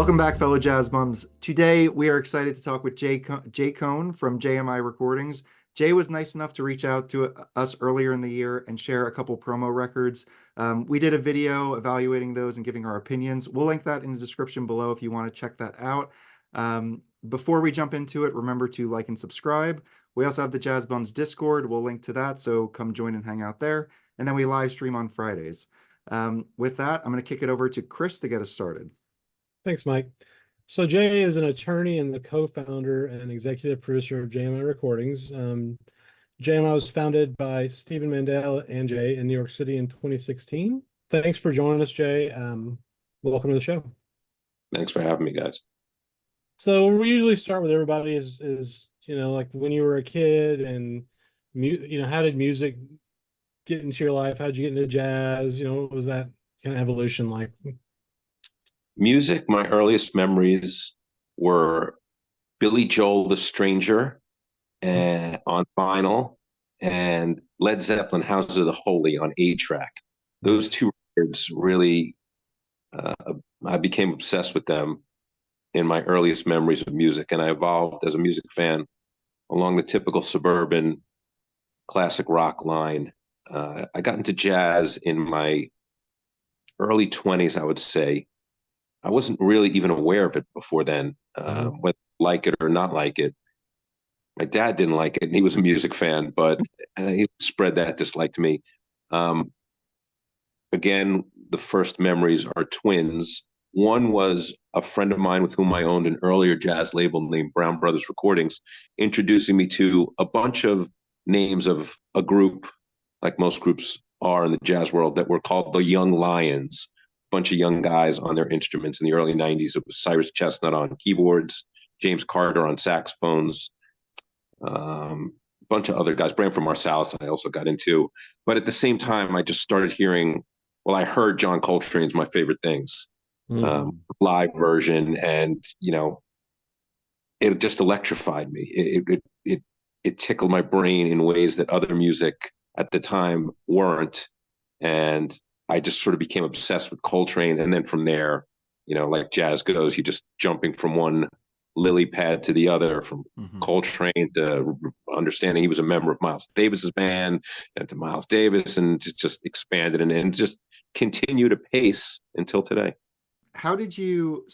Welcome back, fellow jazz bums. Today, we are excited to talk with Jay Cohn from J.M.I. Recordings. Jay was nice enough to reach out to us earlier in the year and share a couple promo records. We did a video evaluating those and giving our opinions. We'll link that in the description below if you want to check that out. Before we jump into it, remember to like and subscribe. We also have the Jazz Bums Discord. We'll link to that, so come join and hang out there. And then we live stream on Fridays. With that, I'm going to kick it over to Chris to get us started. Thanks, Mike. So Jay is an attorney and the co-founder and executive producer of J.M.I. Recordings. J.M.I. was founded by Stephen Mandel and Jay in New York City in 2016. Thanks for joining us, Jay. Welcome to the show. Thanks for having me, guys. So we usually start with everybody is like when you were a kid and how did music get into your life? How'd you get into jazz? What was that kind of evolution like? Music, my earliest memories were Billy Joel, The Stranger, and on vinyl, and Led Zeppelin, Houses of the Holy on 8-track. Those two records really, I became obsessed with them in my earliest memories of music, and I evolved as a music fan along the typical suburban classic rock line. I got into jazz in my early 20s, I would say. I wasn't really even aware of it before then, whether like it or not like it. My dad didn't like it, and he was a music fan, but he spread that dislike to me. Again, the first memories are twins. One was a friend of mine with whom I owned an earlier jazz label named Brown Brothers Recordings, introducing me to a bunch of names of a group, like most groups are in the jazz world, that were called the Young Lions. Bunch of young guys on their instruments in the early 90s. It was Cyrus Chestnut on keyboards, James Carter on saxophones, a bunch of other guys. Branford Marsalis I also got into. But at the same time, I just started hearing, I heard John Coltrane's My Favorite Things, live version, and, it just electrified me. It tickled my brain in ways that other music at the time weren't. And I just sort of became obsessed with Coltrane. And then from there, like jazz goes, you just jumping from one lily pad to the other, from Coltrane to understanding he was a member of Miles Davis's band, and to Miles Davis, and just expanded and just continued apace until today. How did you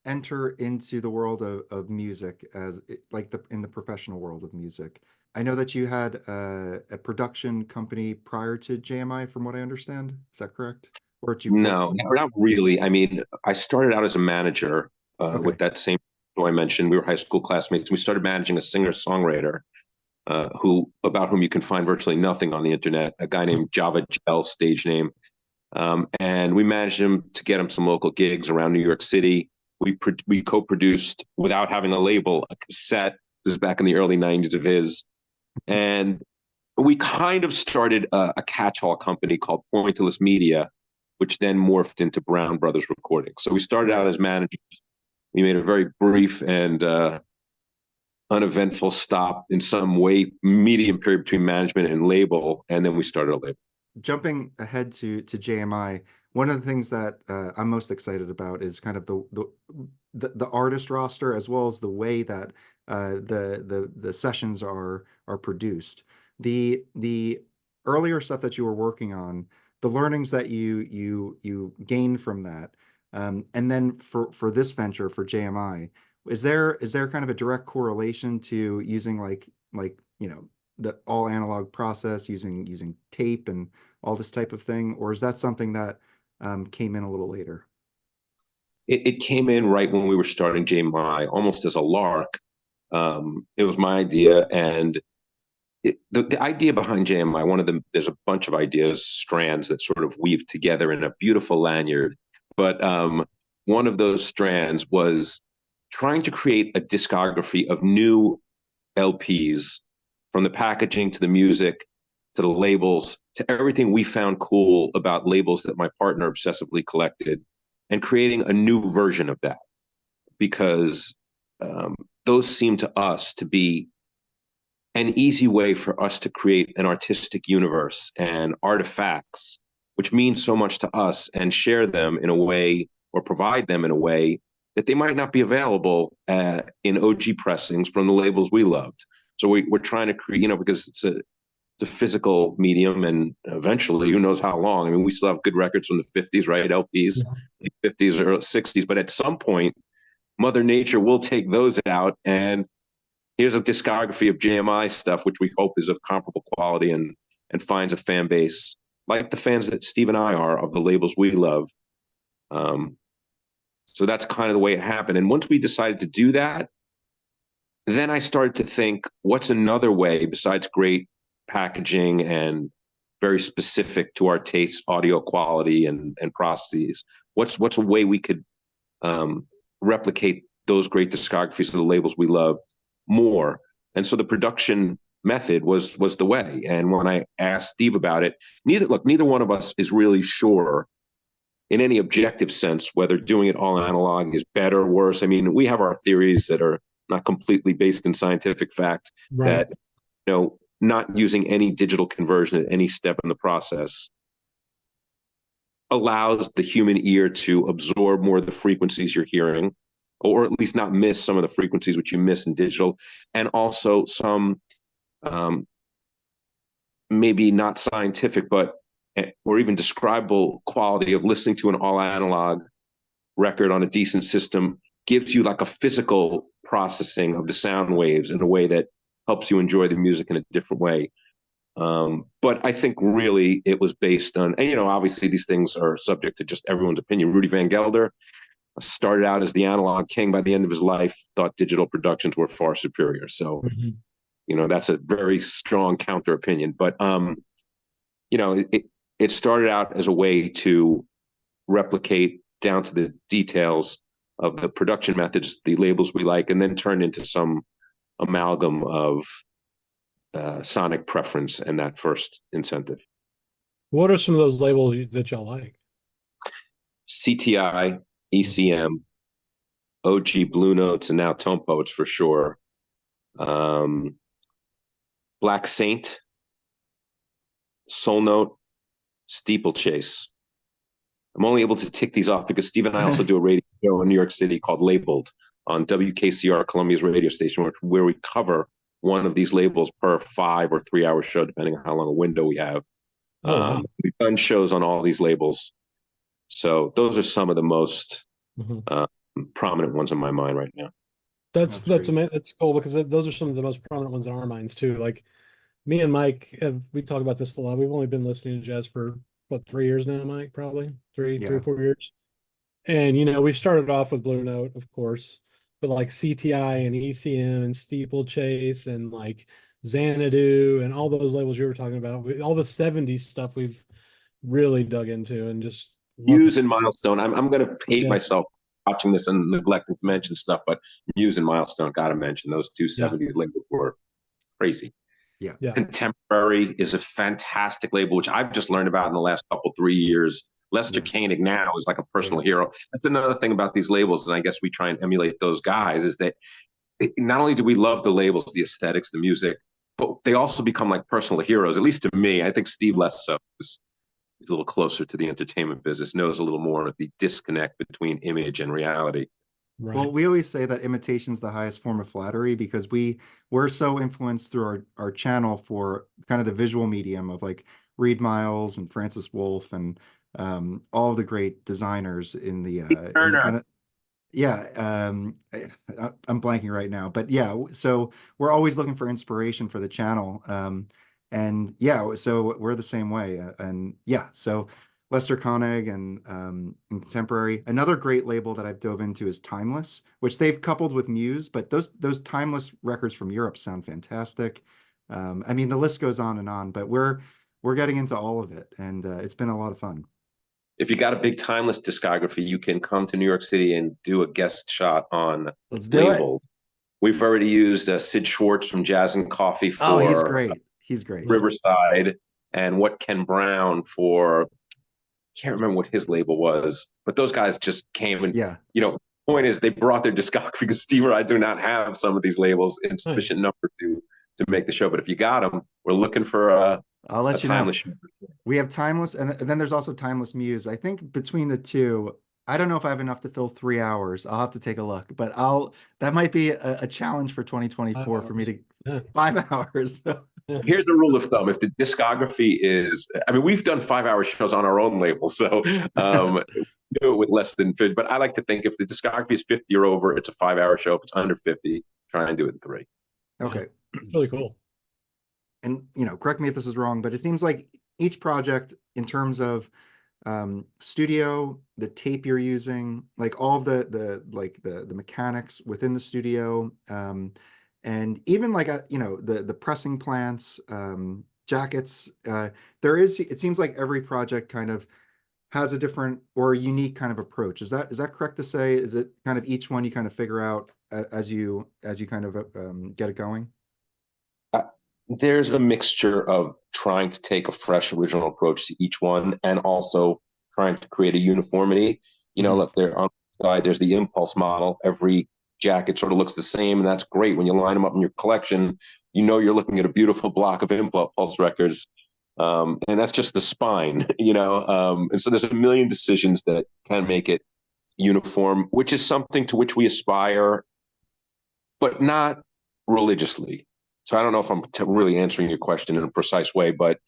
enter into the world of music in the professional world of music? I know that you had a production company prior to J.M.I., from what I understand. Is that correct? Or No, not really. I mean, I started out as a manager with that same who I mentioned. We were high school classmates. We started managing a singer-songwriter about whom you can find virtually nothing on the internet, a guy named Java Gel, stage name. And we managed him to get him some local gigs around New York City. We co-produced, without having a label, a cassette. This is back in the early 90s of his. And we kind of started a catch-all company called Pointillist Media, which then morphed into Brown Brothers Recordings. So we started out as managers. We made a very brief and uneventful stop in some way, medium period between management and label, and then we started a label. Jumping ahead to J.M.I., one of the things that I'm most excited about is kind of the artist roster, as well as the way that the sessions are produced. The earlier stuff that you were working on, the learnings that you gained from that, and then for this venture for J.M.I., is there kind of a direct correlation to using the all analog process, using tape and all this type of thing, or is that something that came in a little later? It came in right when we were starting J.M.I., almost as a lark. It was my idea, and the idea behind J.M.I., there's a bunch of ideas, strands that sort of weave together in a beautiful lanyard. But one of those strands was trying to create a discography of new LPs, from the packaging to the music to the labels to everything we found cool about labels that my partner obsessively collected, and creating a new version of that, because those seem to us to be an easy way for us to create an artistic universe and artifacts which mean so much to us, and share them in a way, or provide them in a way that they might not be available in OG pressings from the labels we loved. So we're trying to create, because it's a physical medium, and eventually, who knows how long. I mean, we still have good records from the 50s, right? LPs, like 50s or 60s, but at some point, Mother Nature will take those out, and here's a discography of JMI stuff, which we hope is of comparable quality and finds a fan base like the fans that Steve and I are of the labels we love. So that's kind of the way it happened. And once we decided to do that, then I started to think, what's another way besides great packaging and very specific to our tastes, audio quality and processes? What's a way we could replicate those great discographies of the labels we love more? And so the production method was the way. And when I asked Steve about it, neither one of us is really sure in any objective sense whether doing it all analog is better or worse. I mean, we have our theories that are not completely based in scientific fact, Right. that not using any digital conversion at any step in the process allows the human ear to absorb more of the frequencies you're hearing, or at least not miss some of the frequencies which you miss in digital, and also some maybe not scientific, but or even describable quality of listening to an all analog record on a decent system gives you like a physical processing of the sound waves in a way that helps you enjoy the music in a different way. But I think really it was based on, and obviously these things are subject to just everyone's opinion. Rudy Van Gelder started out as the analog king. By the end of his life, thought digital productions were far superior. So, that's a very strong counter opinion. But, it started out as a way to replicate down to the details of the production methods, the labels we like, and then turned into some amalgam of sonic preference and that first incentive. What are some of those labels that y'all like? CTI, ECM, OG Blue Notes, and now Tone Poets for sure. Black Saint, Soul Note, Steeplechase. I'm only able to tick these off because Steve and I also do a radio show in New York City called Labeled on WKCR, Columbia's radio station, where we cover one of these labels per 5 or 3 hour show, depending on how long a window we have. Wow. We've done shows on all these labels. So those are some of the most prominent ones in my mind right now. That's cool, because those are some of the most prominent ones in our minds too. Like me and Mike, we talk about this a lot. We've only been listening to jazz for 3 years now, Mike, probably 3 or 4 years. And, we started off with Blue Note, of course, but like CTI and ECM and Steeplechase and like Xanadu and all those labels you were talking about, all the 70s stuff we've really dug into and just Muse and Milestone. I'm going to hate myself watching this and neglecting to mention stuff, but Muse and Milestone, got to mention those two 70s labels were crazy. Yeah. Contemporary is a fantastic label, which I've just learned about in the last 3 years. Lester Koenig now is like a personal hero. That's another thing about these labels, and I guess we try and emulate those guys, is that not only do we love the labels, the aesthetics, the music, but they also become like personal heroes, at least to me. I think Steve less so. He's a little closer to the entertainment business, knows a little more of the disconnect between image and reality. Right. Well, we always say that imitation's the highest form of flattery, because we're so influenced through our channel for kind of the visual medium of like Reed Miles and Francis Wolff and all of the great designers in the kind of I'm blanking right now, but so we're always looking for inspiration for the channel, and so we're the same way, and so Lester Koenig and Contemporary. Another great label that I've dove into is Timeless, which they've coupled with Muse, but those Timeless records from Europe sound fantastic. I mean, the list goes on, but we're getting into all of it, and it's been a lot of fun. If you got a big Timeless discography, you can come to New York City and do a guest shot on Labeled. We've already used Sid Schwartz from Jazz and Coffee for he's great. Riverside, and what Ken Brown for, can't remember what his label was, but those guys just came and point is they brought their discography, because Steve or I do not have some of these labels in sufficient number to make the show. But if you got them, we're looking for I'll let you Timeless know. We have Timeless, and then there's also Timeless Muse. I think between the two, I don't know if I have enough to fill 3 hours. I'll have to take a look, but that might be a challenge for 2024 for me 5 hours. to Yeah. 5 hours. Yeah. Here's a rule of thumb: if the discography is, I mean, we've done 5 hour shows on our own label, so we do it with less than 50. But I like to think if the discography is 50 or over, it's a 5 hour show. If it's under 50, try and do it in 3. Okay. It's really cool. And correct me if this is wrong, but it seems like each project in terms of studio, the tape you're using, like all of the mechanics within the studio, and even like the pressing plants, jackets. It seems like every project kind of has a different or a unique kind of approach. Is that correct to say? Is it kind of each one you kind of figure out as you kind of get it going? There's a mixture of trying to take a fresh original approach to each one and also trying to create a uniformity. Look, there on the side, there's the impulse model. Every jacket sort of looks the same, and that's great. When you line them up in your collection, you're looking at a beautiful block of impulse records. And that's just the spine, and so there's a million decisions that can make it uniform, which is something to which we aspire, but not religiously. So I don't know if I'm really answering your question in a precise way, but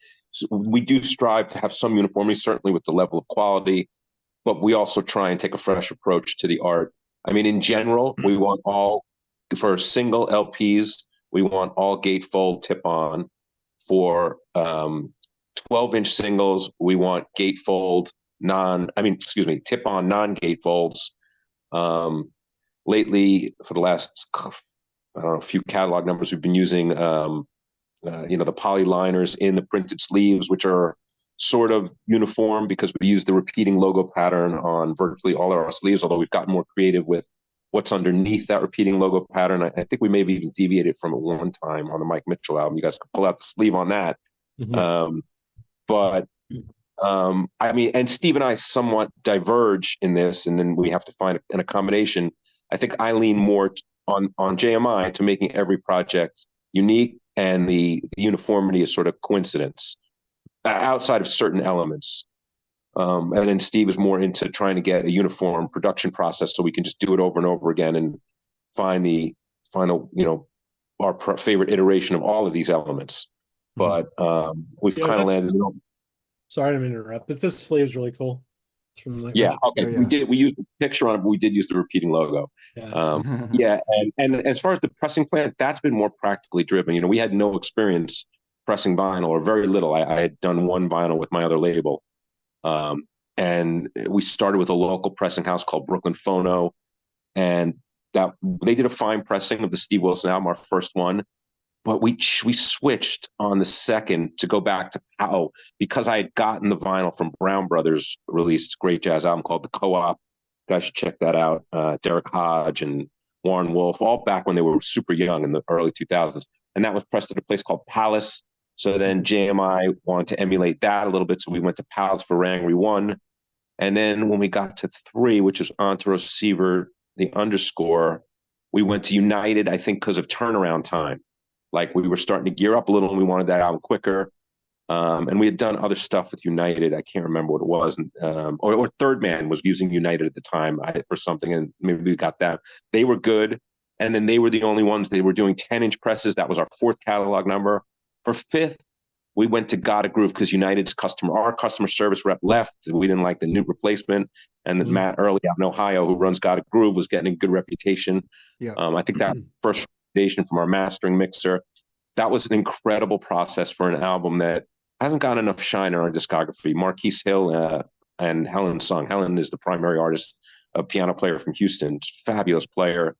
we do strive to have some uniformity, certainly with the level of quality, but we also try and take a fresh approach to the art. I mean, in general, we want for single LPs, we want all gatefold tip on. For 12-inch singles, we want gatefold tip on non-gatefolds. Lately, for the last, I don't know, a few catalog numbers, we've been using, the poly liners in the printed sleeves, which are sort of uniform because we use the repeating logo pattern on virtually all of our sleeves, although we've gotten more creative with what's underneath that repeating logo pattern. I think we maybe even deviated from it one time on the Mike Mitchell album. You guys can pull out the sleeve on that. Mhm. I mean, and Steve and I somewhat diverge in this, and then we have to find an accommodation. I think I lean more on J.M.I. to making every project unique, and the uniformity is sort of coincidence outside of certain elements. And then Steve is more into trying to get a uniform production process so we can just do it over and over again and find the final, our favorite iteration of all of these elements. But we've kind of landed. Sorry to interrupt, but this sleeve is really cool. It's from like Yeah. Okay. Oh, yeah. We used the picture on it, but we did use the repeating logo. Yeah. Yeah. And as far as the pressing plant, that's been more practically driven. We had no experience pressing vinyl, or very little. I had done one vinyl with my other label. And we started with a local pressing house called Brooklyn Phono, and that they did a fine pressing of the Steve Wilson album, our first one. But we switched on the second to go back to POW because I had gotten the vinyl from Brown Brothers, released a great jazz album called The Co-op. You guys should check that out. Derek Hodge and Warren Wolf, all back when they were super young in the early 2000s. And that was pressed at a place called Palace. So then J.M.I. wanted to emulate that a little bit. So we went to Palace for Rangry 1. And then when we got to 3, which was onto receiver, the underscore, we went to United, I think, because of turnaround time. Like we were starting to gear up a little and we wanted that album quicker. And we had done other stuff with United. I can't remember what it was. Or Third Man was using United at the time for something. And maybe we got that. They were good. And then they were the only ones. They were doing 10-inch presses. That was our 4th catalog number. For 5th, we went to Gotta Groove because our customer service rep left. We didn't like the new replacement. And then Matt Early out in Ohio, who runs Gotta Groove, was getting a good reputation. Yeah. I think that first from our mastering mixer, that was an incredible process for an album that hasn't got enough shine in our discography. Marquise Hill and Helen Sung. Helen is the primary artist, a piano player from Houston, fabulous player,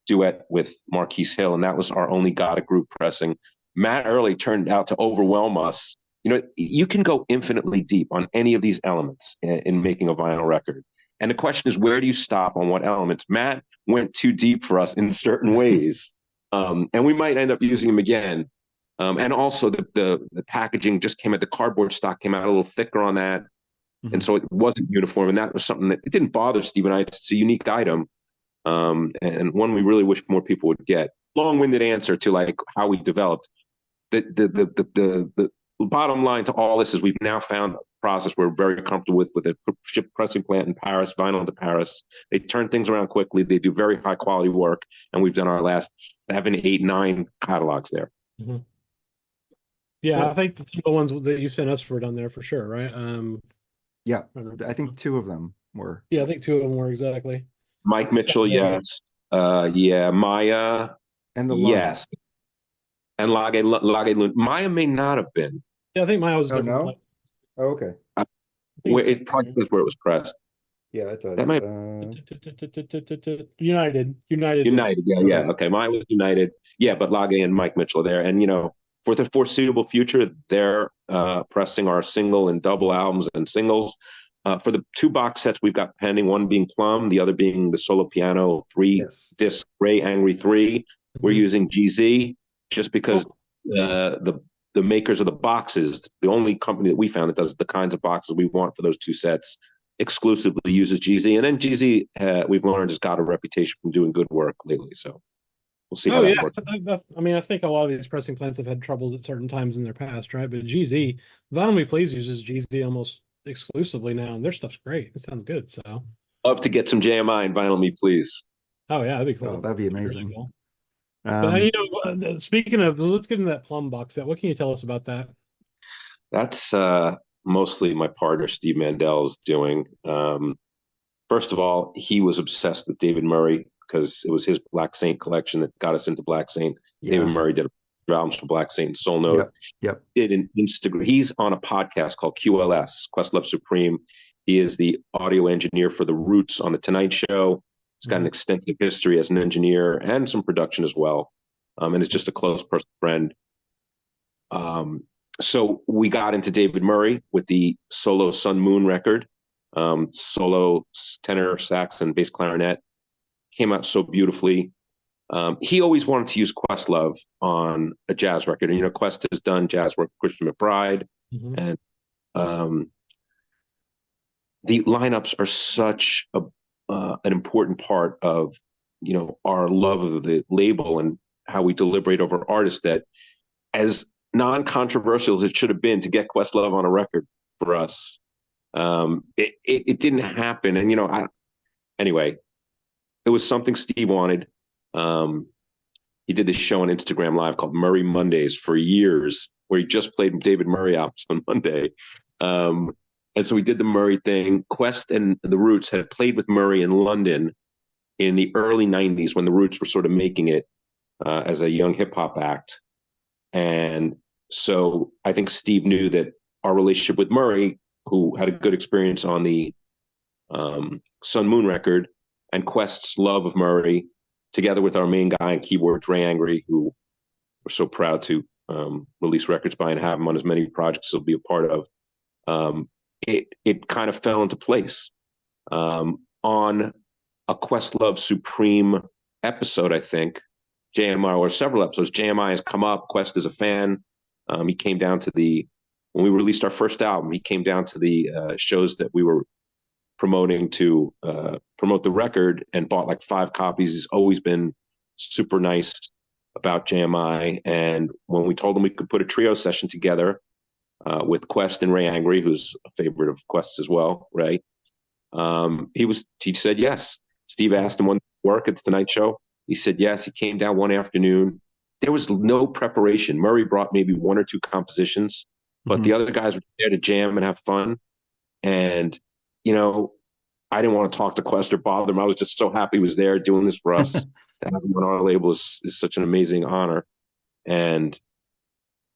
duet with Marquise Hill, and that was our only Gotta Groove pressing. Matt Early turned out to overwhelm us. You can go infinitely deep on any of these elements in making a vinyl record. And the question is, where do you stop on what elements? Matt went too deep for us in certain ways. And we might end up using them again. And also the packaging just came out, the cardboard stock came out a little thicker on that. And so it wasn't uniform. And that was something that it didn't bother Steve and I. It's a unique item. And one we really wish more people would get. Long-winded answer to like how we developed. The bottom line to all this is we've now found process we're very comfortable with a ship pressing plant in Paris, vinyl to Paris. They turn things around quickly. They do very high quality work, and we've done our last 7, 8, 9 catalogs there. Mm-hmm. Yeah, I think the ones that you sent us were done there for sure, right? Yeah, I think 2 of them were. Yeah, I think 2 of them were exactly. Mike Mitchell, yes. Yeah, Maya, And the yes. And Lage Lund. Maya may not have been. Yeah, I think mine was a Oh, different no? place. Oh, okay. It probably was where it was pressed. Yeah, it does. That might United. Yeah. Okay, mine was United. Yeah, but Lage and Mike Mitchell are there. And, for the foreseeable future, they're pressing our single and double albums and singles. For the 2 box sets we've got pending, one being Plum, the other being the solo piano 3-disc Ray Angry 3. We're using GZ just because the makers of the boxes, the only company that we found that does the kinds of boxes we want for those 2 sets, exclusively uses GZ. And then GZ, we've learned, has got a reputation from doing good work lately. So we'll see how that works. I mean, I think a lot of these pressing plants have had troubles at certain times in their past, right? But GZ, Vinyl Me Please uses GZ almost exclusively now, and their stuff's great. It sounds good. So love to get some J.M.I. and Vinyl Me Please. Oh yeah, that'd be cool. Oh, that'd be amazing. Cool. But speaking of, let's get into that Plum box set. What can you tell us about that? That's mostly my partner Steve Mandel's doing. First of all, he was obsessed with David Murray because it was his Black Saint collection that got us into Black Saint. Yeah. David Murray did albums for Black Saint and Soul Note. Yep. Did an Instagram. He's on a podcast called QLS, Questlove Supreme. He is the audio engineer for The Roots on The Tonight Show. He's got an extensive history as an engineer and some production as well. And is just a close personal friend. So we got into David Murray with the solo Sun Moon record, solo tenor, sax, and bass clarinet. Came out so beautifully. He always wanted to use Questlove on a jazz record. And, Quest has done jazz work with Christian McBride. And the lineups are such an important part of, our love of the label and how we deliberate over artists, that as non-controversial as it should have been to get Questlove on a record for us, it didn't happen. And, anyway, it was something Steve wanted. He did this show on Instagram Live called Murray Mondays for years, where he just played David Murray albums on Monday. And so we did the Murray thing. Quest and the Roots had played with Murray in London in the early 90s when the Roots were sort of making it as a young hip hop act. And so I think Steve knew that our relationship with Murray, who had a good experience on the Sun Moon record, and Quest's love of Murray, together with our main guy on keyboards, Ray Angry, who we're so proud to release records by and have him on as many projects he'll be a part of, it kind of fell into place. On a Questlove Supreme episode, I think, J.M.I, or several episodes, J.M.I has come up. Quest is a fan. He came down to when we released our first album, he came down to the shows that we were promoting to promote the record and bought like 5 copies. He's always been super nice about J.M.I. And when we told him we could put a trio session together with Quest and Ray Angry, who's a favorite of Quest's as well, right? He said yes. Steve asked him when to work at the Tonight Show. He said yes. He came down one afternoon. There was no preparation. Murray brought maybe 1 or 2 compositions, but the other guys were there to jam and have fun. And I didn't want to talk to Quest or bother him. I was just so happy he was there doing this for us. To have him on our label is such an amazing honor. And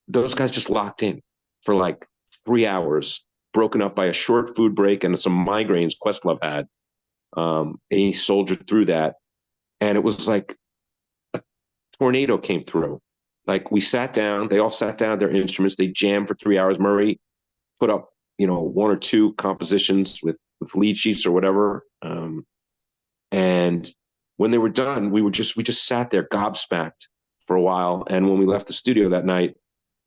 those guys just locked in for like 3 hours, broken up by a short food break and some migraines Questlove had. And he soldiered through that. And it was like a tornado came through. Like we sat down, they all sat down at their instruments, they jammed for 3 hours. Murray put up, 1 or 2 compositions with lead sheets or whatever. And when they were done, we just sat there gobsmacked for a while. And when we left the studio that night,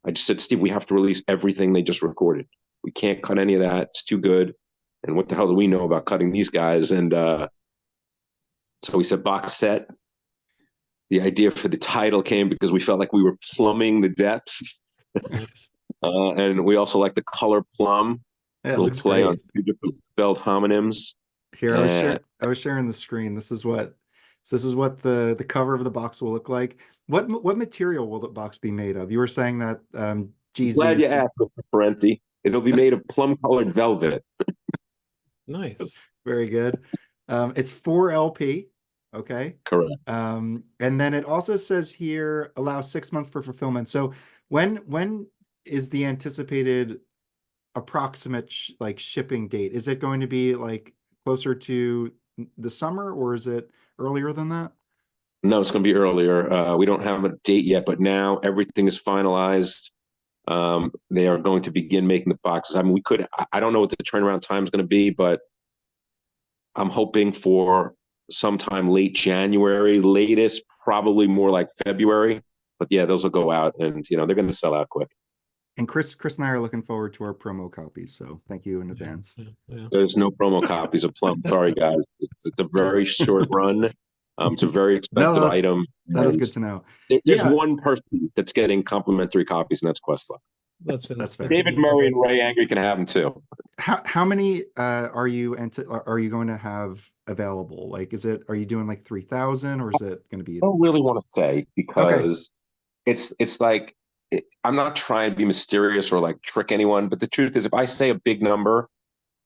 I just said, Steve, we have to release everything they just recorded. We can't cut any of that. It's too good. And what the hell do we know about cutting these guys? And so we said box set. The idea for the title came because we felt like we were plumbing the depth. And we also like the color plum. It little looks play on great. two different spelled homonyms. Here, And I was sharing the screen. This is what the cover of the box will look like. What material will the box be made of? You were saying that GZ glad is you asked, Mr. Parenti. It'll be made of plum-colored velvet. Nice. very good. It's 4 LP, okay? Correct. And then it also says here allow 6 months for fulfillment. So when is the anticipated approximate like shipping date? Is it going to be like closer to the summer or is it earlier than that? No, it's going to be earlier. We don't have a date yet, but now everything is finalized. They are going to begin making the boxes. I mean, I don't know what the turnaround time is going to be, but I'm hoping for sometime late January, latest, probably more like February. But yeah, those will go out and, they're going to sell out quick. And Chris and I are looking forward to our promo copies. So thank you in advance. Yeah. There's no promo copies of Plum. Sorry, guys. It's a very short run. It's a very expensive item. That is good to know. There's one person that's getting complimentary copies, and that's Questlove. That's fair. David Murray and Ray Angry can have them too. How many are you going to have available? Like, are you doing like 3,000 or is it going to be? I don't really want to say because it's like I'm not trying to be mysterious or like trick anyone, but the truth is, if I say a big number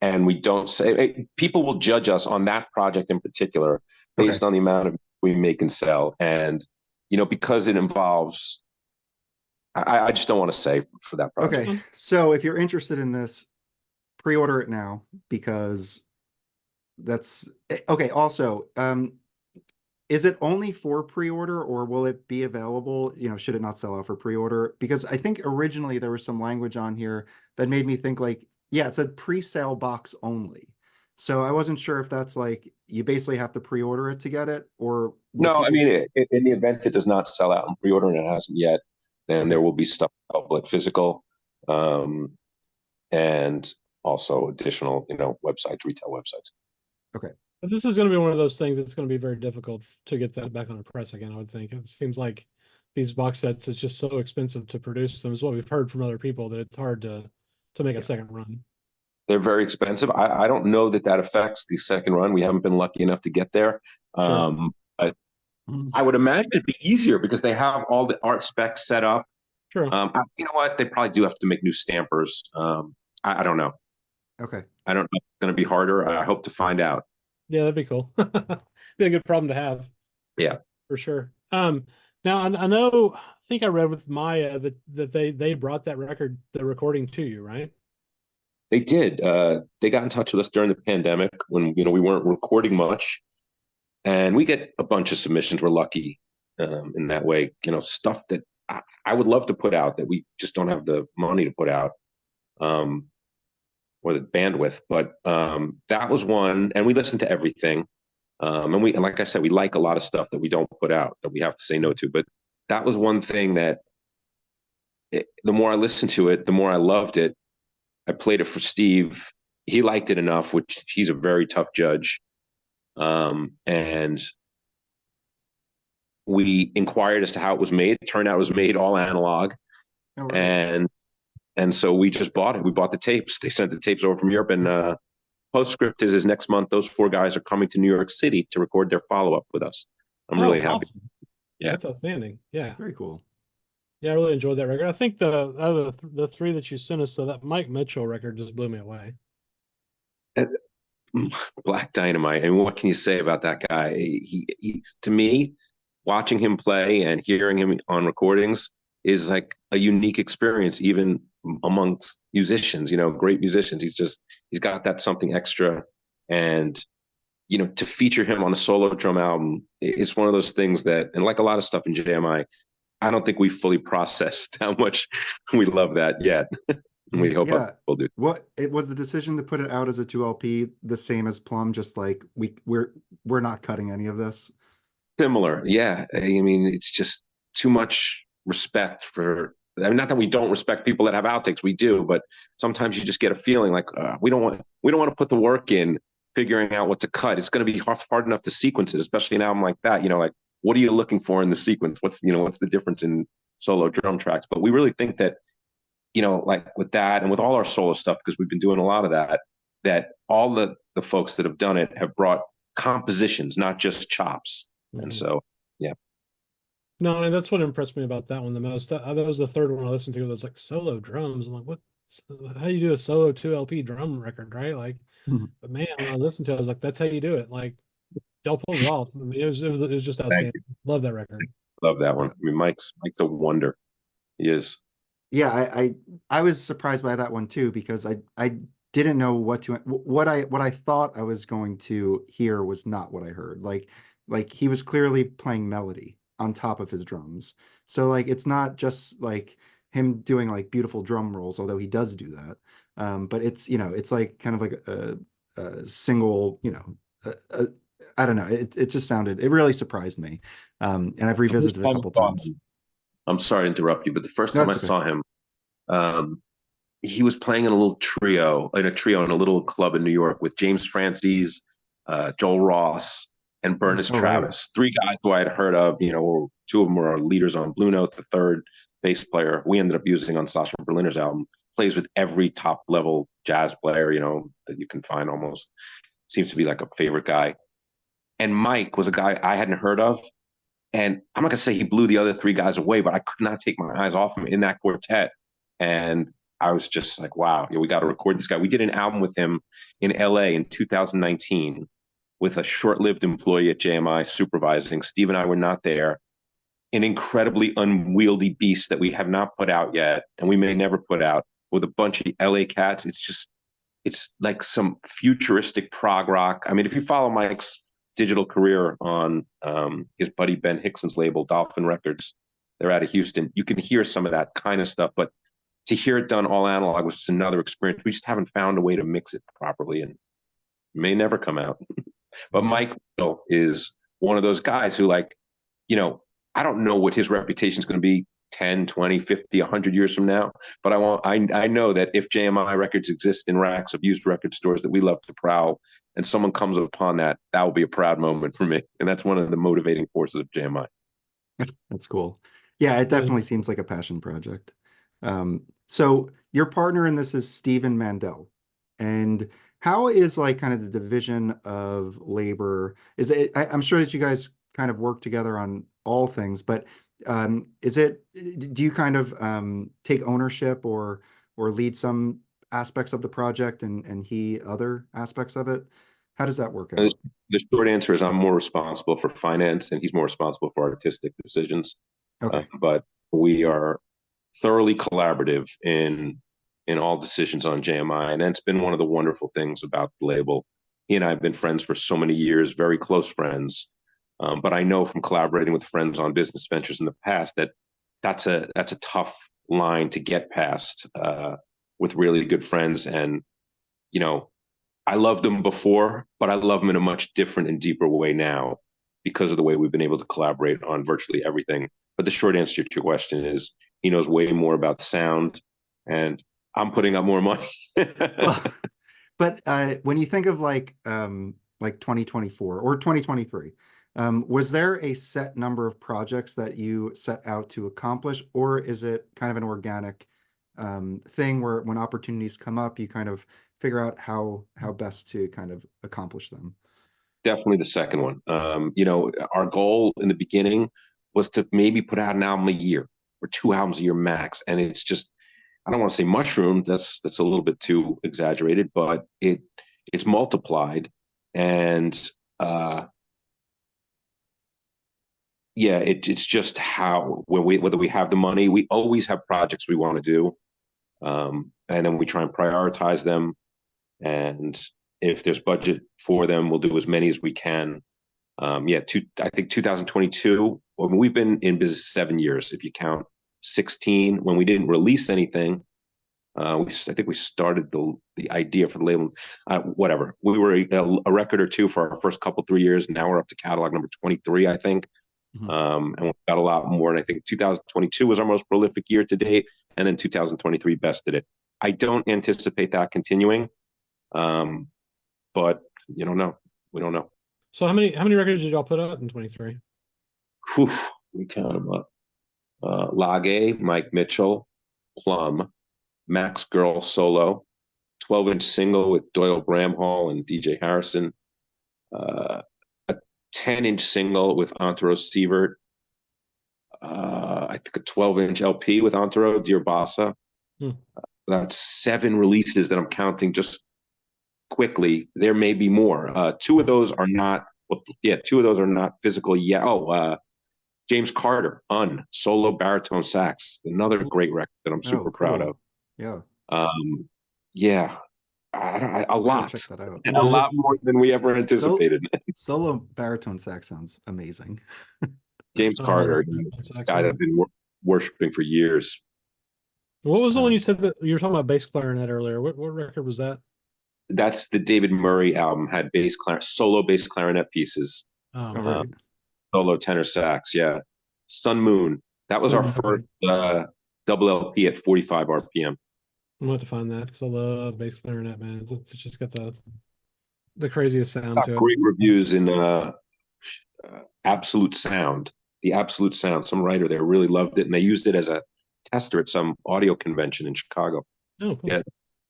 and we don't say, people will judge us on that project in particular based on the amount of we make and sell, and because it involves. I just don't want to say for that project. Okay, so if you're interested in this, pre-order it now because that's okay. Also, is it only for pre-order or will it be available? Should it not sell out for pre-order? Because I think originally there was some language on here that made me think like, yeah, it said pre-sale box only. So I wasn't sure if that's like you basically have to pre-order it to get it, or no. I mean, in the event it does not sell out in pre-order and it hasn't yet, then there will be stuff public, physical, and also additional, websites, retail websites. Okay. But this is going to be one of those things that's going to be very difficult to get that back on a press again, I would think. It seems like these box sets, it's just so expensive to produce them, is what we've heard from other people, that it's hard to make a second run. They're very expensive. I don't know that affects the second run. We haven't been lucky enough to get there. Sure. But I would imagine it'd be easier because they have all the art specs set up. Sure. You know what? They probably do have to make new stampers. I don't know. Okay. I don't know if it's going to be harder. I hope to find out. Yeah, that'd be cool. Be a good problem to have. Yeah, for sure. Now I know. I think I read with Maya that they brought the recording to you, right? they did. They got in touch with us during the pandemic when we weren't recording much, and we get a bunch of submissions. We're lucky in that way. Stuff that I would love to put out that we just don't have the money to put out. Or the bandwidth, but that was one, and we listened to everything. And like I said, we like a lot of stuff that we don't put out that we have to say no to. But that was one thing that the more I listened to it, the more I loved it. I played it for Steve. He liked it enough, which he's a very tough judge. And we inquired as to how it was made. It turned out it was made all analog. Oh, right. And so we just bought it. We bought the tapes. They sent the tapes over from Europe. And postscript is next month. Those 4 guys are coming to New York City to record their follow-up with us. I'm really happy. Awesome. Yeah, that's outstanding. Yeah, Very cool. Yeah, I really enjoyed that record. I think the 3 that you sent us, so that Mike Mitchell record just blew me away. Black Dynamite. And what can you say about that guy? He to me, watching him play and hearing him on recordings is like a unique experience, even amongst musicians, great musicians. He's got that something extra. And, to feature him on a solo drum album, it's one of those things that, and like a lot of stuff in J.M.I, I don't think we fully processed how much we love that yet. And we hope we'll do. It was the decision to put it out as a 2 LP, the same as Plum, just like we're not cutting any of this. Similar. Yeah. I mean, it's just too much respect for, not that we don't respect people that have outtakes, we do, but sometimes you just get a feeling like we don't want to put the work in figuring out what to cut. It's going to be hard enough to sequence it, especially an album like that. Like, what are you looking for in the sequence? What's the difference in solo drum tracks? But we really think that like with that and with all our solo stuff, because we've been doing a lot of that, that all the folks that have done it have brought compositions, not just chops. And so, yeah. No, and that's what impressed me about that one the most. That was the third one I listened to. It was like solo drums. I'm like, what? How do you do a solo 2 LP drum record, right? Like, Mhm. but man, when I listened to it, I was like, that's how you do it. Like, y'all pulled it off. I mean, it was just Thank outstanding. you. Love that record. Love that one. Yeah. I mean, Mike's a wonder. He is. Yeah, I was surprised by that one too because I didn't know what I thought I was going to hear was not what I heard. Like he was clearly playing melody on top of his drums. So like it's not just like him doing like beautiful drum rolls, although he does do that. But it's like kind of like a single, I don't know. It just it really surprised me. And I've The first revisited a time I couple saw times. him, I'm sorry to interrupt you, but the first No, time I that's okay. saw him, um, he was playing in a trio in a little club in New York with James Francis, Joel Ross, and Bernice Oh, right. Travis. Three guys who I had heard of. Two of them were leaders on Blue Note. The third bass player we ended up using on Sasha Berliner's album plays with every top level jazz player that you can find. Almost seems to be like a favorite guy. And Mike was a guy I hadn't heard of. And I'm not gonna say he blew the other three guys away, but I could not take my eyes off him in that quartet. And I was just like, wow, we got to record this guy. We did an album with him in LA in 2019 with a short-lived employee at JMI supervising. Steve and I were not there. An incredibly unwieldy beast that we have not put out yet, and we may never put out, with a bunch of LA cats. It's like some futuristic prog rock. I mean, if you follow Mike's digital career on his buddy Ben Hickson's label, Dolphin Records, they're out of Houston, you can hear some of that kind of stuff. But to hear it done all analog was just another experience. We just haven't found a way to mix it properly, and it may never come out. But Mike is one of those guys who, like, I don't know what his reputation is going to be 10, 20, 50, 100 years from now. But I know that if JMI records exist in racks of used record stores that we love to prowl, and someone comes upon that will be a proud moment for me. And that's one of the motivating forces of JMI. That's cool. Yeah, it Yeah. definitely seems like a passion project. So your partner in this is Stephen Mandel. And how is like kind of the division of labor? I'm sure that you guys kind of work together on all things, but do you kind of take ownership or lead some aspects of the project and he other aspects of it? How does that work And out? the short answer is I'm more responsible for finance, and he's more responsible for artistic decisions. Okay. But we are thoroughly collaborative in all decisions on JMI, and that's been one of the wonderful things about the label. He and I have been friends for so many years, very close friends. But I know from collaborating with friends on business ventures in the past that that's a tough line to get past with really good friends. And you know, I loved him before, but I love him in a much different and deeper way now because of the way we've been able to collaborate on virtually everything. But the short answer to your question is he knows way more about sound, and I'm putting up more money. Well, but when you think of like 2024 or 2023, was there a set number of projects that you set out to accomplish, or is it kind of an organic thing where when opportunities come up, you kind of figure out how best to kind of accomplish them? Definitely the second one. Our goal in the beginning was to maybe put out an album a year or two albums a year max, and it's just I don't want to say mushroom. That's a little bit too exaggerated, but it's multiplied, and yeah, it's just how whether we have the money, we always have projects we want to do, and then we try and prioritize them. And if there's budget for them, we'll do as many as we can. I think 2022. Well, we've been in business 7 years, if you count 16 when we didn't release anything. I think we started the idea for the label. Whatever, we were a record or two for our first couple 3 years. Now we're up to catalog number 23, I think. Mhm. And we've got a lot more. And I think 2022 was our most prolific year to date, and then 2023 bested it. I don't anticipate that continuing, but you don't know. We don't know. So how many records did y'all put out in 23? Whew, we count them up. Lage, Mike Mitchell, Plum, Max Girl solo, 12-inch single with Doyle Bramhall and DJ Harrison, a 10-inch single with Antero Sievert, I think a 12-inch LP with Antero, Dear Bossa. That's 7 releases that I'm counting just quickly. There may be more. Two of those are not physical yet. James Carter, solo baritone sax, another great record that I'm super proud of. Yeah. Yeah, a lot, check that out. and a lot more than we ever anticipated. Solo baritone sax sounds amazing. James Carter, this guy that I've been worshiping for years. What was the one you said that you were talking about bass clarinet earlier? What record was that? That's the David Murray album. Had solo bass clarinet pieces. Right. Solo tenor sax. Yeah, Sun Moon. That was our first double LP at 45 RPM. I'm going to find that because I love bass clarinet, man. It's just got the craziest sound to it. Great reviews in Absolute Sound. The Absolute Sound. Some writer there really loved it, and they used it as a tester at some audio convention in Chicago. Oh, cool. Yeah,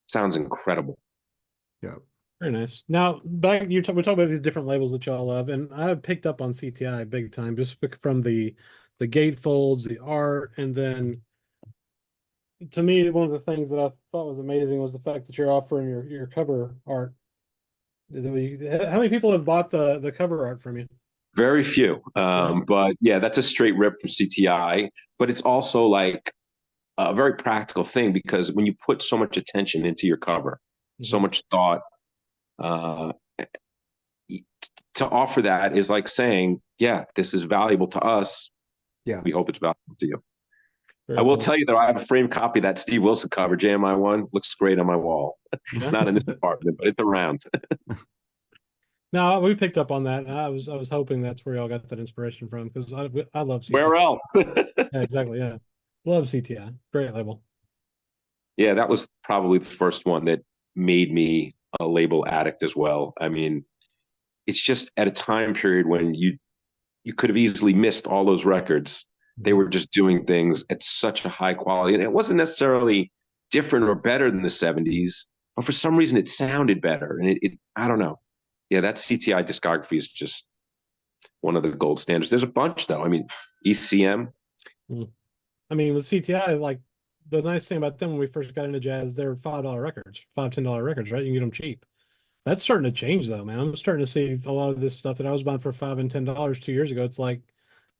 sounds incredible. Yeah. Very nice. Now, we talk about these different labels that y'all love, and I picked up on CTI big time just from the gatefolds, the art, and then to me, one of the things that I thought was amazing was the fact that you're offering your cover art. How many people have bought the cover art from you? Very few. But yeah, that's a straight rip from CTI. But it's also like a very practical thing because when you put so much attention into your cover, so much thought, to offer that is like saying, yeah, this is valuable to us. Yeah. We hope it's valuable to you. Very I will cool. tell you that I have a framed copy of that Steve Wilson cover, J.M.I. one. Looks great on my wall. Not in this apartment, but it's around. No, we picked up on that. And I was hoping that's where y'all got that inspiration from because I love CTI. Where else? Yeah, exactly. Yeah. Love CTI. Great label. Yeah, that was probably the first one that made me a label addict as well. I mean, it's just at a time period when you could have easily missed all those records. They were just doing things at such a high quality. And it wasn't necessarily different or better than the 70s, but for some reason it sounded better. And it I don't know. Yeah, that CTI discography is just one of the gold standards. There's a bunch though. I mean, ECM. I mean, with CTI, like the nice thing about them when we first got into jazz, they're $5 records, $10 records, right? You can get them cheap. That's starting to change though, man. I'm starting to see a lot of this stuff that I was buying for $5 and $10 2 years ago. It's like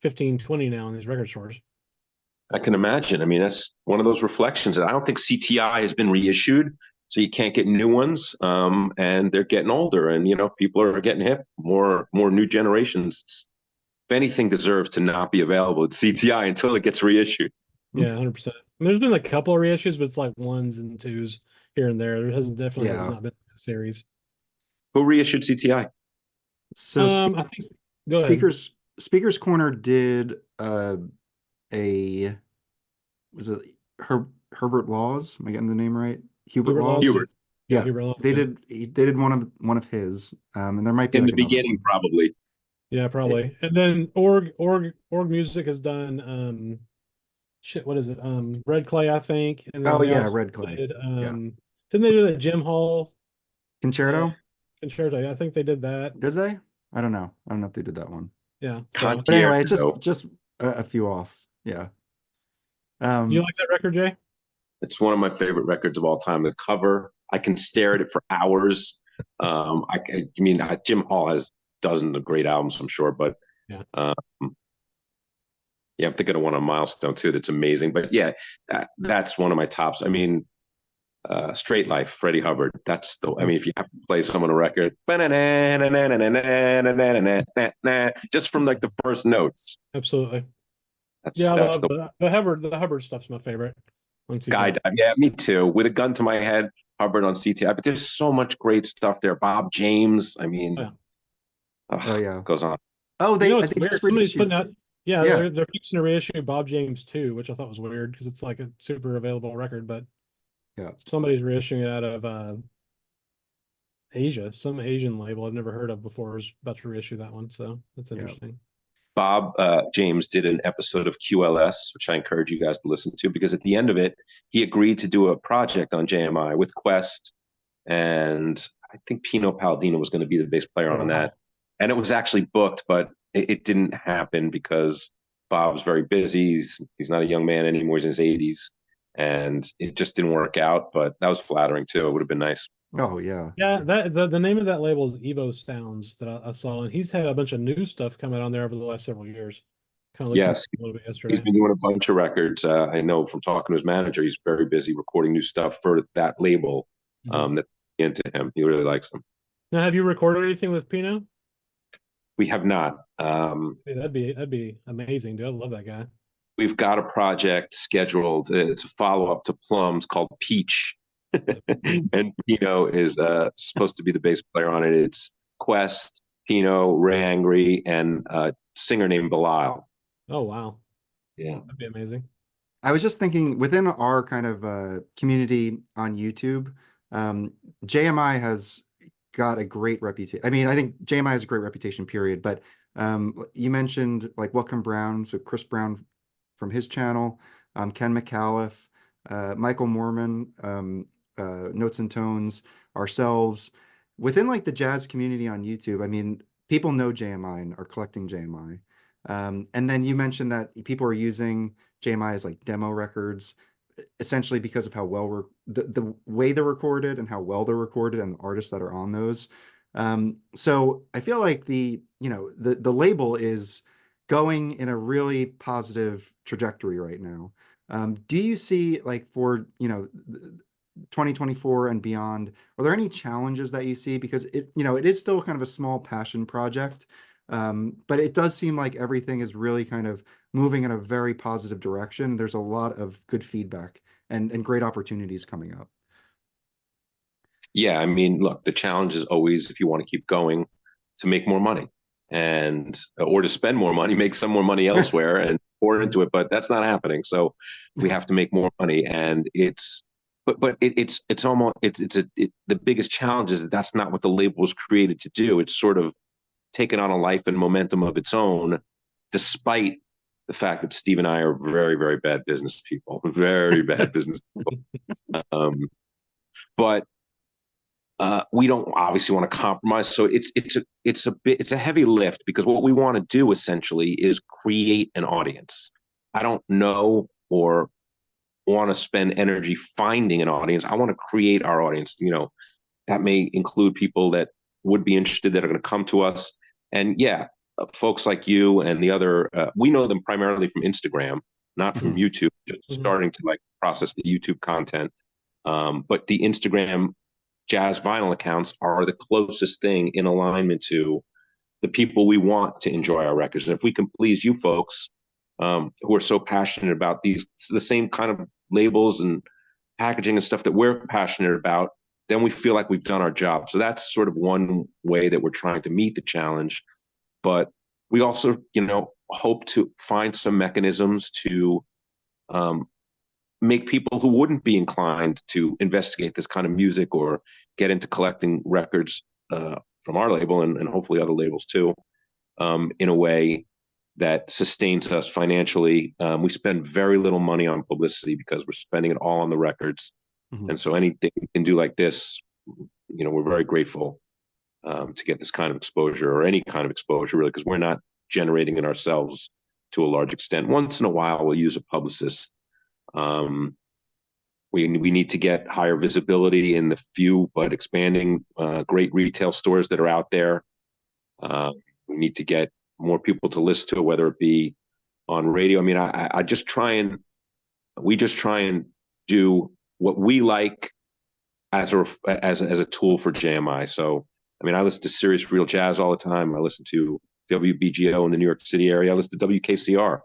15, 20 now in these record stores. I can imagine. I mean, that's one of those reflections that I don't think CTI has been reissued, so you can't get new ones. And they're getting older, and people are getting hip. More new generations. If anything deserves to not be available at CTI until it gets reissued. Yeah, 100%. I mean, there's been a couple of reissues, but it's like 1s and 2s here and there. There has not been a series. Who reissued CTI? So I think go ahead. Speakers Corner did was it Herbert Laws? Am I getting the name right? Hubert Laws. Hubert. Yeah, Hubert Laws. They did one of his, and there might be in like the beginning, probably. Yeah, probably. And then Org Music has done what is it? Red Clay, I think. And then Red Clay. Didn't they do that Jim Hall Concerto? Concerto. I think they did that. Did they? I don't know. I don't know if they did that one. Yeah. But anyway, just a few off. Yeah. Do you like that record, Jay? It's one of my favorite records of all time. The cover, I can stare at it for hours. Jim Hall has dozens of great albums, I'm sure, but I'm thinking of one on Milestone too. That's amazing. But yeah, that's one of my tops. I mean, Straight Life, Freddie Hubbard. If you have to play someone a record, just from like the first notes. Absolutely. That's I love the Hubbard stuff's my favorite. Guy dive. Yeah, me too. With a gun to my head, Hubbard on CTI. But there's so much great stuff there. Bob James. I mean, goes on. Oh, I think weird. Somebody's putting out. Yeah, they're fixing to reissue Bob James too, which I thought was weird because it's like a super available record, but somebody's reissuing it out of Asia. Some Asian label I've never heard of before is about to reissue that one, so that's interesting. Bob James did an episode of QLS, which I encourage you guys to listen to, because at the end of it, he agreed to do a project on JMI with Quest, and I think Pino Palladino was going to be the bass player on that. And it was actually booked, but it didn't happen because Bob's very busy. He's not a young man anymore. He's in his 80s. And it just didn't work out, but that was flattering too. It would have been nice. Oh yeah. Yeah, the name of that label is Evo Sounds that I saw, and he's had a bunch of new stuff coming on there over the last several years. Kind of looked Yes, a little bit he's yesterday. been doing a bunch of records. I know from talking to his manager, he's very busy recording new stuff for that label. That's into him. He really likes him. Now, have you recorded anything with Pino? We have not. Hey, that'd be amazing, dude. I love that guy. We've got a project scheduled. It's a follow-up to Plum's called Peach. And Pino is supposed to be the bass player on it. It's Quest, Pino, Ray Angry, and a singer named Belial. Oh, wow. Yeah. That'd be amazing. I was just thinking within our kind of community on YouTube, JMI has got a great reputation. I mean, I think JMI has a great reputation, period. But you mentioned like Welcome Brown, so Chris Brown from his channel, Ken McAuliffe, Michael Mormon, Notes and Tones, ourselves. Within like the jazz community on YouTube, I mean, people know JMI and are collecting JMI. And then you mentioned that people are using JMI as like demo records, essentially because of how well the way they're recorded and how well they're recorded and the artists that are on those. So I feel like the label is going in a really positive trajectory right now. Do you see like for 2024 and beyond, are there any challenges that you see? Because it is still kind of a small passion project. But it does seem like everything is really kind of moving in a very positive direction. There's a lot of good feedback and great opportunities coming up. Yeah, I mean, look, the challenge is always, if you want to keep going, to make more money or to spend more money, make some more money elsewhere and pour into it. But that's not happening. So we have to make more money, and it's the biggest challenge is that that's not what the label was created to do. It's sort of taken on a life and momentum of its own, despite the fact that Steve and I are very, very bad business people, very bad business people. But we don't obviously want to compromise. So it's a heavy lift, because what we want to do essentially is create an audience. I don't know or want to spend energy finding an audience. I want to create our audience. That may include people that would be interested, that are going to come to us. And yeah, folks like you and the other, we know them primarily from Instagram, not from YouTube, just starting to like process the YouTube content. But the Instagram jazz vinyl accounts are the closest thing in alignment to the people we want to enjoy our records. And if we can please you folks who are so passionate about the same kind of labels and packaging and stuff that we're passionate about, then we feel like we've done our job. So that's sort of one way that we're trying to meet the challenge. But we also, hope to find some mechanisms to make people who wouldn't be inclined to investigate this kind of music or get into collecting records from our label and hopefully other labels too, in a way that sustains us financially. We spend very little money on publicity because we're spending it all on the records. And so anything we can do like this, we're very grateful to get this kind of exposure, or any kind of exposure, really, because we're not generating it ourselves to a large extent. Once in a while, we'll use a publicist. We need to get higher visibility in the few but expanding great retail stores that are out there. We need to get more people to listen to it, whether it be on radio. I mean, I just try and do what we like as a tool for JMI. So, I mean, I listen to Serious Real Jazz all the time. I listen to WBGO in the New York City area. I listen to WKCR.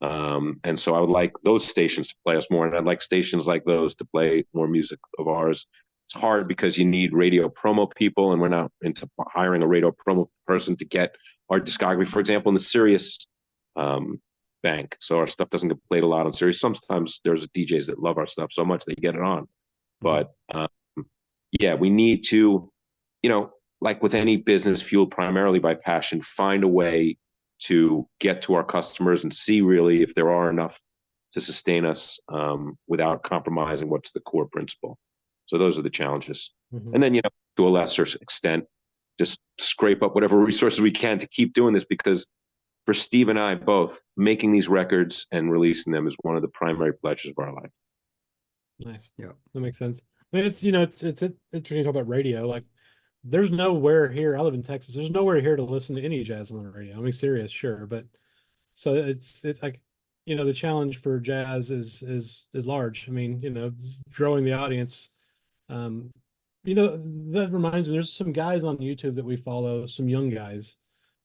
And so I would like those stations to play us more. And I'd like stations like those to play more music of ours. It's hard because you need radio promo people, and we're not into hiring a radio promo person to get our discography, for example, in the Sirius bank. So our stuff doesn't get played a lot on Sirius. Sometimes there's DJs that love our stuff so much they get it on. But yeah, we need to, like with any business fueled primarily by passion, find a way to get to our customers and see really if there are enough to sustain us without compromising what's the core principle. So those are the challenges. Mhm. And then, to a lesser extent, just scrape up whatever resources we can to keep doing this, because for Steve and I both, making these records and releasing them is one of the primary pleasures of our life. Nice. Yeah. That makes sense. I mean, it's interesting to talk about radio. Like, there's nowhere here. I live in Texas. There's nowhere here to listen to any jazz on the radio. I mean, serious, sure, but so it's like, the challenge for jazz is large. I mean, growing the audience. Um, that reminds me, there's some guys on YouTube that we follow, some young guys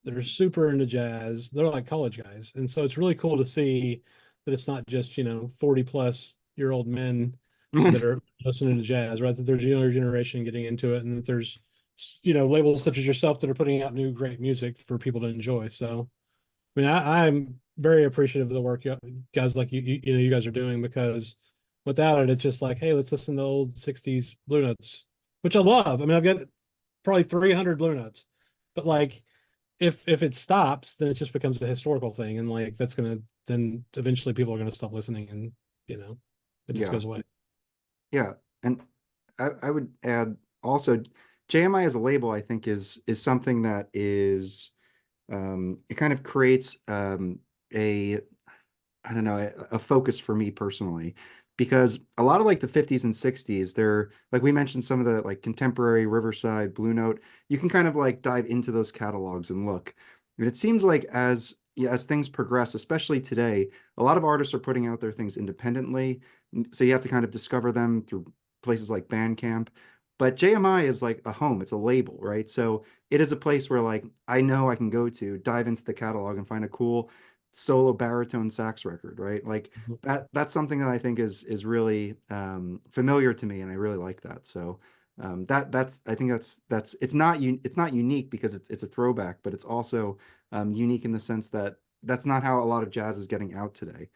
that are super into jazz. They're like college guys. And so it's really cool to see that it's not just, 40-plus-year-old men that are listening to jazz, right? That there's a younger generation getting into it, and that there's, labels such as yourself that are putting out new great music for people to enjoy. So, I mean, I'm very appreciative of the work guys like you guys are doing, because without it, it's just like, hey, let's listen to old 60s Blue Notes, which I love. I mean, I've got probably 300 Blue Notes, but like, if it stops, then it just becomes a historical thing, and like then eventually people are gonna stop listening, and it just Yeah. goes away. Yeah, and I would add also, JMI as a label, I think is something that is it kind of creates a I don't know, a focus for me personally, because a lot of like the 50s and 60s, they're like we mentioned some of the like contemporary Riverside, Blue Note, you can kind of like dive into those catalogs and look. And it seems like as things progress, especially today, a lot of artists are putting out their things independently. So you have to kind of discover them through places like Bandcamp. But JMI is like a home, it's a label, right? So it is a place where like I know I can go to dive into the catalog and find a cool solo baritone sax record, right? Like Mhm. that's something that I think is really familiar to me, and I really like that. So that's I think that's it's not unique because it's a throwback, but it's also unique in the sense that that's not how a lot of jazz is getting out today,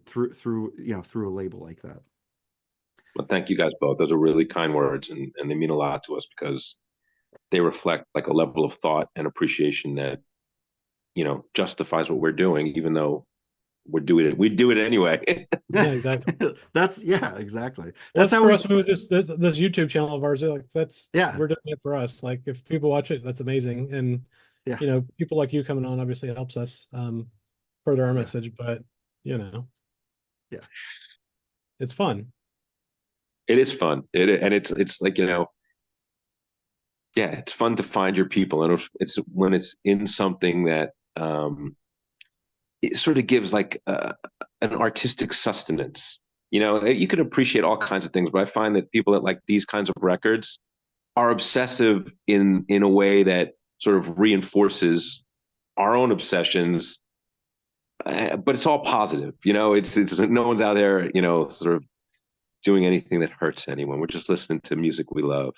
through a label like that. Well, thank you guys both. Those are really kind words, and they mean a lot to us because they reflect like a level of thought and appreciation that justifies what we're doing, even though we do it anyway. Yeah, exactly. Yeah, exactly. Well, That's that's how for we us with this YouTube channel of ours. Like, yeah, we're doing it for us. Like, if people watch it, that's amazing. And yeah, people like you coming on obviously helps us further our yeah, message. But you know, yeah, it's fun. It is fun. And it's like yeah, it's fun to find your people, and it's when it's in something that it sort of gives like an artistic sustenance. You can appreciate all kinds of things, but I find that people that like these kinds of records are obsessive in a way that sort of reinforces our own obsessions, but it's all positive. It's no one's out there, sort of doing anything that hurts anyone. We're just listening to music we love.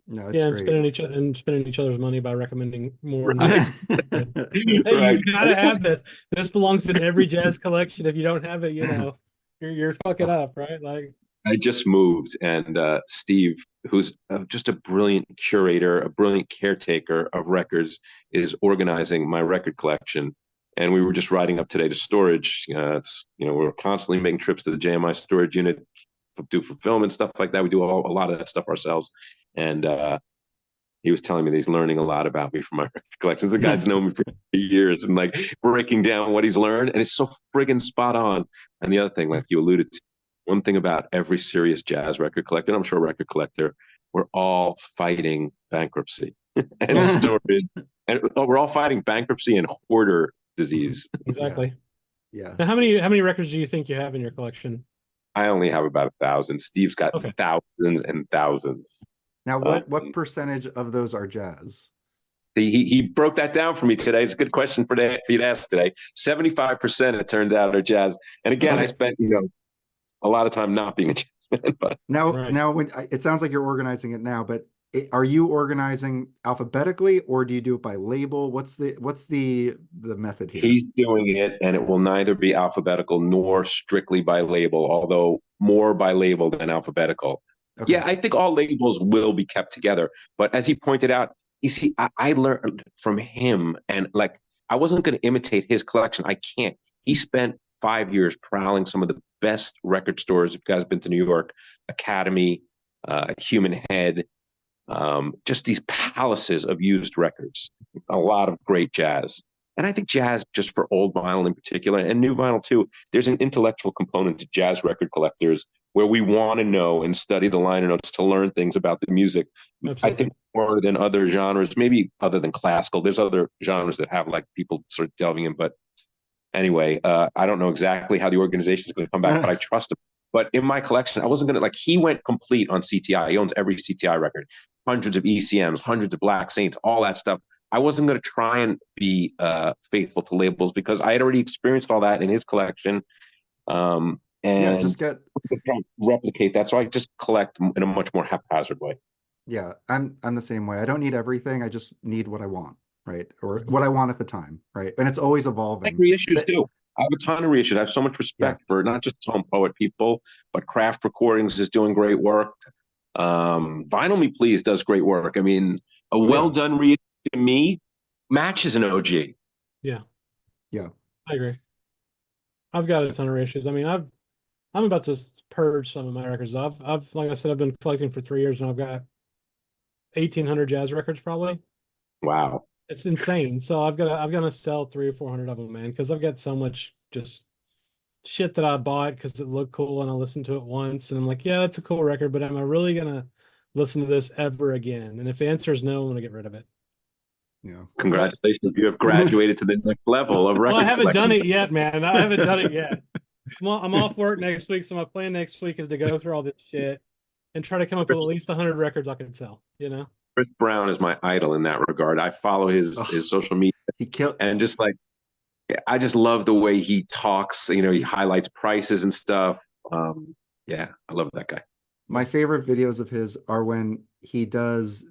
no, it's Yeah, and great. spending each other's money by recommending more and more. Right, Hey, right. you gotta have this. This belongs in every jazz collection. If you don't have it, you're fucking up, right? Like, I just moved, and Steve, who's just a brilliant curator, a brilliant caretaker of records, is organizing my record collection. And we were just riding up today to storage. We're constantly making trips to the J.M.I storage unit, do fulfillment stuff like that. We do a lot of that stuff ourselves. And he was telling me that he's learning a lot about me from my record collections. The guy's known me for years, and like breaking down what he's learned, and it's so friggin' spot on. And the other thing, like you alluded to, one thing about every serious jazz record collector, and I'm sure record collector, we're all fighting bankruptcy and storage, and we're all fighting bankruptcy and hoarder disease. Yeah, exactly. yeah. Now, how many records do you think you have in your collection? I only have about 1,000. Steve's got Okay. thousands and thousands. Now, Um, what percentage of those are jazz? he broke that down for me today. It's a good question for you to ask today. 75%, it turns out, are jazz. And again, I Okay. spent a lot of time not being a jazz fan, but Right. Now, it sounds like you're organizing it now, but are you organizing alphabetically, or do you do it by label? What's the method here? he's doing it, and it will neither be alphabetical nor strictly by label, although more by label than alphabetical. Okay. Yeah, I think all labels will be kept together. But as he pointed out, you see, I learned from him, and like I wasn't going to imitate his collection. I can't. He spent 5 years prowling some of the best record stores. If you guys have been to New York, Academy, Human Head, just these palaces of used records, a lot of great jazz. And I think jazz, just for old vinyl in particular, and new vinyl too, there's an intellectual component to jazz record collectors where we want to know and study the liner notes to learn things about the music. Absolutely. I think more than other genres, maybe other than classical. There's other genres that have like people sort of delving in. But anyway, I don't know exactly how the organization is going to come back, but I trust him. But in my collection, I wasn't going to, like, he went complete on CTI. He owns every CTI record, hundreds of ECMs, hundreds of Black Saints, all that stuff. I wasn't going to try and be faithful to labels because I had already experienced all that in his collection. And just replicate that. So I just collect in a much more haphazard way. Yeah, I'm the same way. I don't need everything. I just need what I want, right? Or what I want at the time, right? And it's always evolving. Like reissues too. I have a ton of reissues. I have so much respect for not just home poet people, but Craft Recordings is doing great work. Vinyl Me Please does great work. I mean, a well done reissue to me matches an OG. Yeah. Yeah. I agree. I've got a ton of reissues. I mean, I'm about to purge some of my records. I've like I said, I've been collecting for 3 years and I've got 1,800 jazz records probably. Wow. It's insane. So I've got to sell 300 or 400 of them, man, because I've got so much just shit that I bought because it looked cool and I listened to it once and I'm like, yeah, that's a cool record, but am I really gonna listen to this ever again? And if the answer is no, I'm gonna get rid of it. Yeah. Congratulations, you have graduated to the next level of record. Well, I haven't done it yet, man. I haven't done it yet. I'm off work next week, so my plan next week is to go through all this shit and try to come up with at least 100 records I can sell. You know, Chris Brown is my idol in that regard. I follow his social media. He killed, and just like, I just love the way he talks. You know, he highlights prices and stuff. Yeah, I love that guy. My favorite videos of his are when he does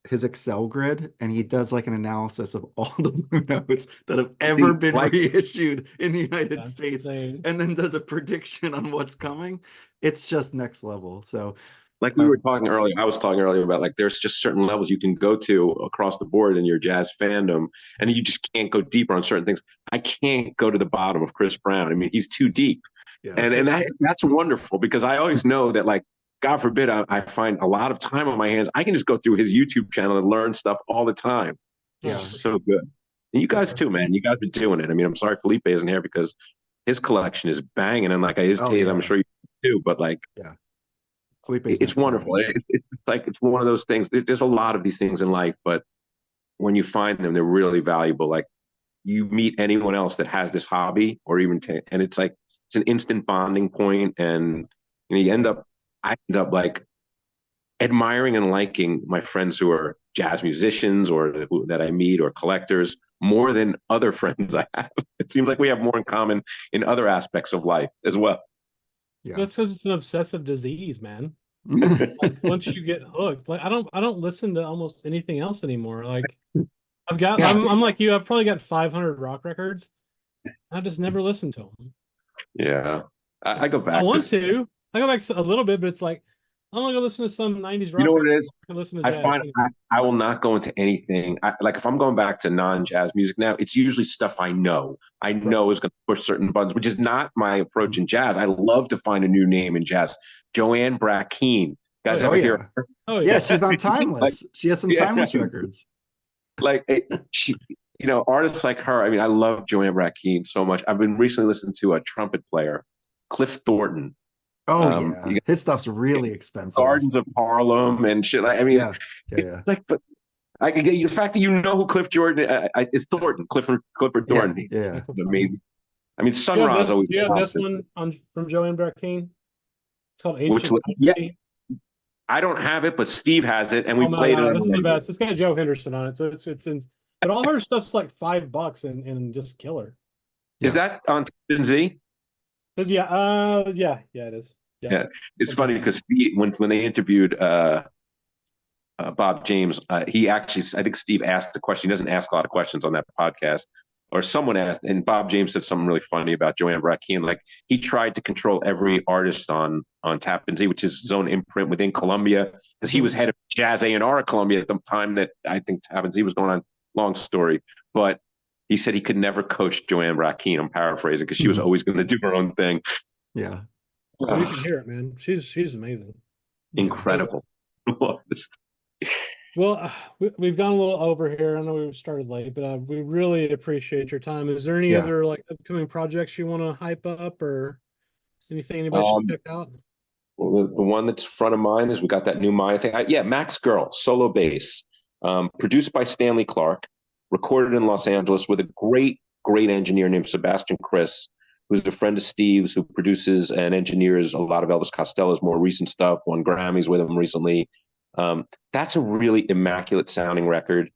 his Excel grid and he does like an analysis of all the Blue Notes that have ever been reissued in the United States, insane. And then does a prediction on what's coming. It's just next level. So like we were talking earlier, I was talking earlier about like there's just certain levels you can go to across the board in your jazz fandom, and you just can't go deeper on certain things. I can't go to the bottom of Chris Brown. I mean, he's too deep. Yeah. And that's wonderful because I always know that, like, God forbid, I find a lot of time on my hands. I can just go through his YouTube channel and learn stuff all the time. Yeah. It's so good. And you guys too, man. You guys are doing it. I mean, I'm sorry Felipe isn't here because his collection is banging, and like his taste, I'm sure you do. But like, Felipe's it's wonderful. It's like it's one of those things. There's a lot of these things in life, but when you find them, they're really valuable. Like you meet anyone else that has this hobby, or even and it's like it's an instant bonding point, and I end up like admiring and liking my friends who are jazz musicians or that I meet or collectors more than other friends I have. It seems like we have more in common in other aspects of life as well. Yeah, that's because it's an obsessive disease, man. Like, once you get hooked, like I don't listen to almost anything else anymore. Like I've got, I'm like you. I've probably got 500 rock records. I just never listened to them. Yeah, I go back. I want to. I go back a little bit, but it's like I'm gonna go listen to some 90s rock. You know what it is? Listen to jazz. I will not go into anything. Like if I'm going back to non-jazz music now, it's usually stuff I know is going to push certain buttons, which is not my approach in jazz. I love to find a new name in jazz. Joanne Brackeen. Guys ever hear her? Oh yeah, she's on Timeless. She has some Timeless records. Like she, artists like her. I mean, I love Joanne Brackeen so much. I've been recently listening to a trumpet player, Cliff Thornton. Oh his stuff's really expensive. Gardens of Harlem and shit. I mean, like, but I can get you the fact that you know who Cliff Jordan is. Thornton, Clifford Thornton. Yeah, maybe. I mean, Sun Ra's always. Yeah, this one from Joanne Brackeen. It's called Ancient. I don't have it, but Steve has it, and we played it. This is the best. It's got Joe Henderson on it, so it's but all her stuff's like $5 and just killer. Is that on Z? Yeah, it is. Yeah. It's funny because when they interviewed Bob James, he actually, I think Steve asked the question. He doesn't ask a lot of questions on that podcast, or someone asked, and Bob James said something really funny about Joanne Brackeen. Like he tried to control every artist on Tappan Zee, which is his own imprint within Columbia, because he was head of Jazz A&R at Columbia at the time that I think Tappan Zee was going on. Long story, but he said he could never coach Joanne Rakeen. I'm paraphrasing because she was always going to do her own thing. Yeah. Well, you can hear it, man. She's amazing. Incredible. Well, we've gone a little over here. I know we started late, but we really appreciate your time. Is there any Yeah. other like upcoming projects you want to hype up or anything anybody should check out? Well, the one that's front of mind is we got that new Maya thing. Yeah, Max Girl, solo bass, produced by Stanley Clark, recorded in Los Angeles with a great engineer named Sebastian Chris, who's a friend of Steve's, who produces and engineers a lot of Elvis Costello's more recent stuff, won Grammys with him recently. That's a really immaculate sounding record.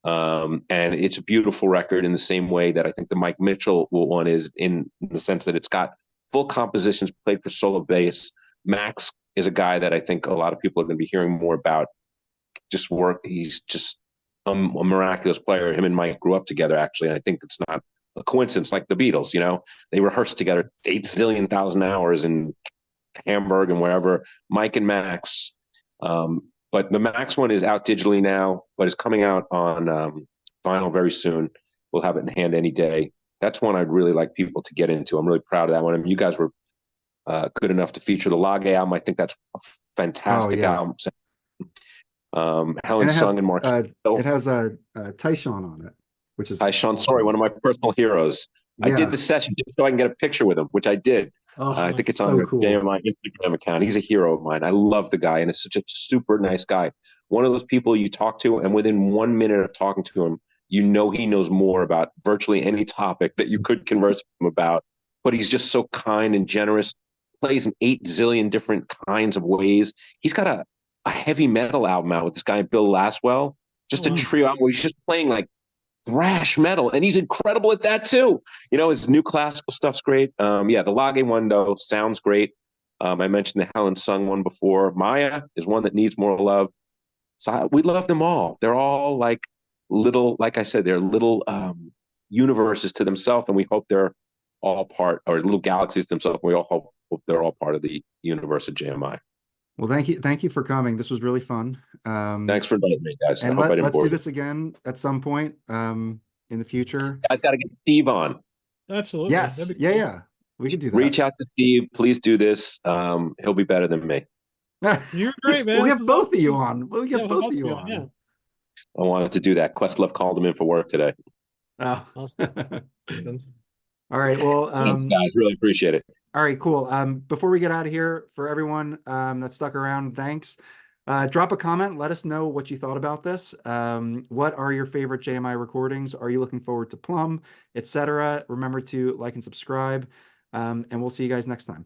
And it's a beautiful record in the same way that I think the Mike Mitchell one is, in the sense that it's got full compositions played for solo bass. Max is a guy that I think a lot of people are going to be hearing more about. He's just a miraculous player. Him and Mike grew up together, actually. And I think it's not a coincidence, like the Beatles, they rehearsed together 8,000,000 hours in Hamburg and wherever. Mike and Max. But the Max one is out digitally now, but is coming out on vinyl very soon. We'll have it in hand any day. That's one I'd really like people to get into. I'm really proud of that one. I mean, you guys were good enough to feature the Lage album. I think that's a fantastic album. Helen Sung and Mark. It has a Tyshawn on it, which is Tyshawn, sorry, one of my personal heroes. Yeah. I did the session just so I can get a picture with him, which I did. I think it's so on the J.M.I. Instagram account. He's a hero of mine. I love the guy, and it's such a super nice guy. One of those people you talk to, and within 1 minute of talking to him, he knows more about virtually any topic that you could converse with him about. But he's just so kind and generous. Plays in 8 zillion different kinds of ways. He's got a heavy metal album out with this guy Bill Laswell. Just a trio album where he's just playing like thrash metal, and he's incredible at that too. His new classical stuff's great. The Lage one though sounds great. I mentioned the Helen Sung one before. Maya is one that needs more love. So we love them all. They're all like little, like I said, they're little universes to themselves, and we hope they're all part, or little galaxies themselves. We all hope they're all part of the universe of J.M.I. Well, thank you for coming. This was really fun. Thanks for inviting me, guys. And let's do this again at some point in the future. I've got to get Steve on. Absolutely. Yes. Yeah. We could do that. Reach out to Steve. Please do this. He'll be better than me. You're great, man. We'll get both of you on. We'll get both of you on. Yeah. I wanted to do that. Questlove called him in for work today. Oh. Awesome. All right. Well, thanks, guys, really appreciate it. All right, cool. Before we get out of here, for everyone that stuck around, thanks. Drop a comment. Let us know what you thought about this. What are your favorite J.M.I. recordings? Are you looking forward to Plum, etc.? Remember to like and subscribe, and we'll see you guys next time.